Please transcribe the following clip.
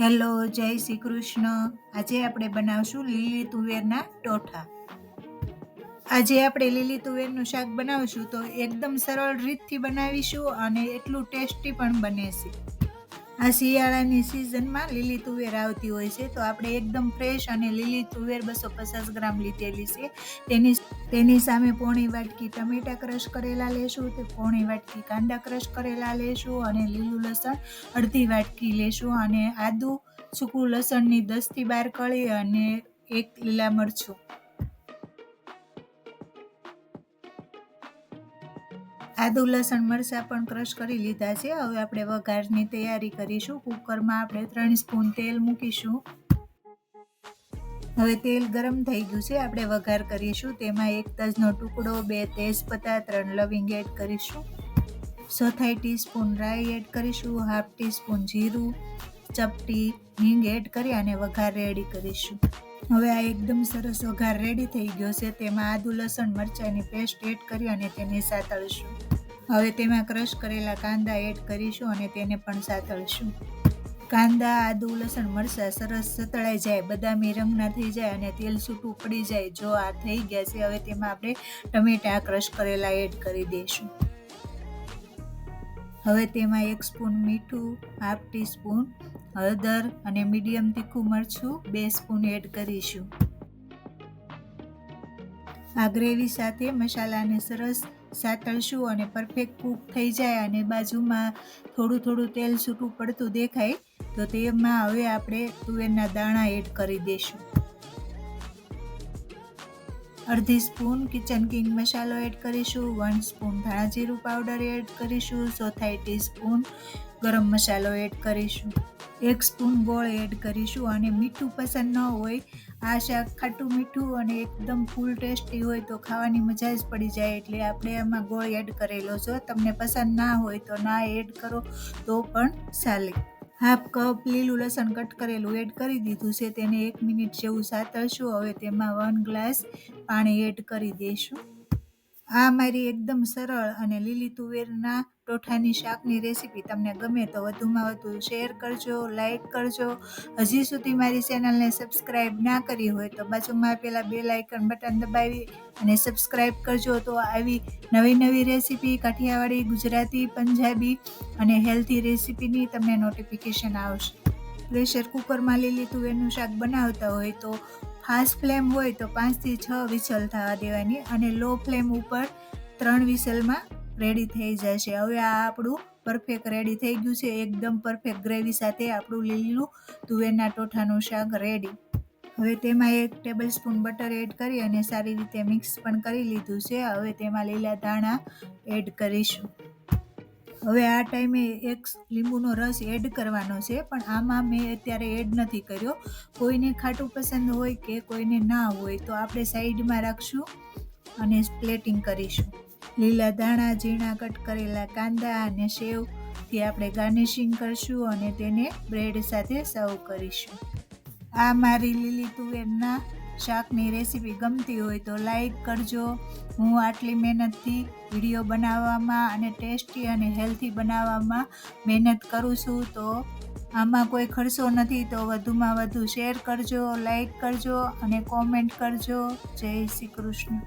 Hello, જય શ્રી કૃષ્ણ. આજે આપણે બનાવશું લીલી તુવેરના ટોઠા. આજે આપણે લીલી તુવેરનું શાક બનાવશું તો એકદમ સરળ રીતથી બનાવીશું અને એટલું ટેસ્ટી પણ બને છે. આ શિયાળાની સિઝનમાં લીલી તુવેર આવતી હોય છે તો આપણે એકદમ ફ્રેશ અને લીલી તુવેર 250 ગ્રામ લીધેલી છે. તેની સામે પોણી વાટકી ટમેટા ક્રશ કરેલા લેશું, તે પોણી વાટકી કાંદા ક્રશ કરેલા લેશું અને લીલું લસણ અડધી વાટકી લેશું અને આદુ સૂકું લસણની 10 થી 12 કળી અને એક લીલા મરચું. આદુ લસણ મરચાં પણ ક્રશ કરી લીધા છે. હવે આપણે વઘારની તૈયારી કરીશું. કુકરમાં આપણે 3 સ્પૂન તેલ મૂકીશું. હવે તેલ ગરમ થઈ ગયું છે, આપણે વઘાર કરીશું. તેમાં 1 તજનો ટુકડો, 2 તેજપત્તા, 3 લવિંગ એડ કરીશું. 1/4 ટીસ્પૂન રાઈ એડ કરીશું, 1/2 ટીસ્પૂન જીરું, ચપટી હિંગ એડ કરી અને વઘાર રેડી કરીશું. હવે આ એકદમ સરસ વઘાર રેડી થઈ ગયો છે. તેમાં આદુ લસણ મરચાંની પેસ્ટ એડ કરી અને તેને સાતળશું. હવે તેમાં ક્રશ કરેલા કાંદા એડ કરીશું અને તેને પણ સાતળશું. કાંદા, આદુ, લસણ, મરચાં સરસ સતળાઈ જાય, બદામી રંગના થઈ જાય અને તેલ છૂટું પડી જાય. જો આ થઈ ગયા છે, હવે તેમાં આપણે ટમેટા ક્રશ કરેલા એડ કરી દઈશું. હવે તેમાં 1 સ્પૂન મીઠું, 1/2 ટીસ્પૂન હળદર અને મીડિયમ તીખું મરચું 2 સ્પૂન એડ કરીશું. આ ગ્રેવી સાથે મસાલાને સરસ સાતળશું અને પરફેક્ટ કૂક થઈ જાય અને બાજુમાં થોડું તેલ છૂટું પડતું દેખાય તો તેમાં હવે આપણે તુવેરના દાણા એડ કરી દઈશું. અડધી સ્પૂન કિચન કિંગ મસાલો એડ કરીશું, 1 સ્પૂન ધાણા જીરું પાવડર એડ કરીશું, 1/4 ટીસ્પૂન ગરમ મસાલો એડ કરીશું, 1 સ્પૂન ગોળ એડ કરીશું. અને મીઠું પસંદ ન હોય, આ શાક ખાટું મીઠું અને એકદમ ફૂલ ટેસ્ટી હોય તો ખાવાની મજા જ પડી જાય, એટલે આપણે એમાં ગોળ એડ કરેલો છે. તમને પસંદ ના હોય તો ના એડ કરો તો પણ ચાલે. 1/2 કપ લીલું લસણ કટ કરેલું એડ કરી દીધું છે. તેને 1 મિનિટ જેવું સાતળશું. હવે તેમાં 1 ગ્લાસ પાણી એડ કરી દઈશું. આ મારી એકદમ સરળ અને લીલી તુવેરના ટોઠાની શાકની રેસીપી તમને ગમે તો વધુમાં વધુ શેર કરજો, લાઈક કરજો. હજી સુધી મારી ચેનલને સબસ્ક્રાઈબ ના કરી હોય તો બાજુમાં આપેલા બેલ આઇકન બટન દબાવી અને સબસ્ક્રાઈબ કરજો. તો આવી નવી રેસીપી કાઠિયાવાડી, ગુજરાતી, પંજાબી અને હેલ્ધી રેસીપીની તમને નોટિફિકેશન આવશે. પ્રેશર કુકરમાં લીલી તુવેરનું શાક બનાવતા હોય તો ફાસ્ટ ફ્લેમ હોય તો 5 થી 6 વિસલ થવા દેવાની અને લો ફ્લેમ ઉપર 3 વિસલમાં રેડી થઈ જશે. હવે આ આપણું પરફેક્ટ રેડી થઈ ગયું છે. એકદમ પરફેક્ટ ગ્રેવી સાથે આપણું લીલું તુવેરના ટોઠાનું શાક રેડી. હવે તેમાં 1 ટેબલ સ્પૂન બટર એડ કરી અને સારી રીતે મિક્સ પણ કરી લીધું છે. હવે તેમાં લીલા ધાણા એડ કરીશું. હવે આ ટાઈમે 1 લીંબુનો રસ એડ કરવાનો છે, પણ આમાં મેં અત્યારે એડ નથી કર્યો. કોઈને ખાટું પસંદ હોય કે કોઈને ના હોય તો આપણે સાઈડમાં રાખશું અને પ્લેટિંગ કરીશું. લીલા ધાણા, ઝીણા કટ કરેલા કાંદા અને સેવથી આપણે ગાર્નિશિંગ કરશું અને તેને બ્રેડ સાથે સર્વ કરીશું. આ મારી લીલી તુવેરના શાકની રેસીપી ગમતી હોય તો લાઈક કરજો. હું આટલી મહેનતથી વિડીયો બનાવવામાં અને ટેસ્ટી અને હેલ્ધી બનાવવામાં મહેનત કરું છું, તો આમાં કોઈ ખર્ચો નથી. તો વધુમાં વધુ શેર કરજો, લાઈક કરજો અને કોમેન્ટ કરજો. જય શ્રી કૃષ્ણ.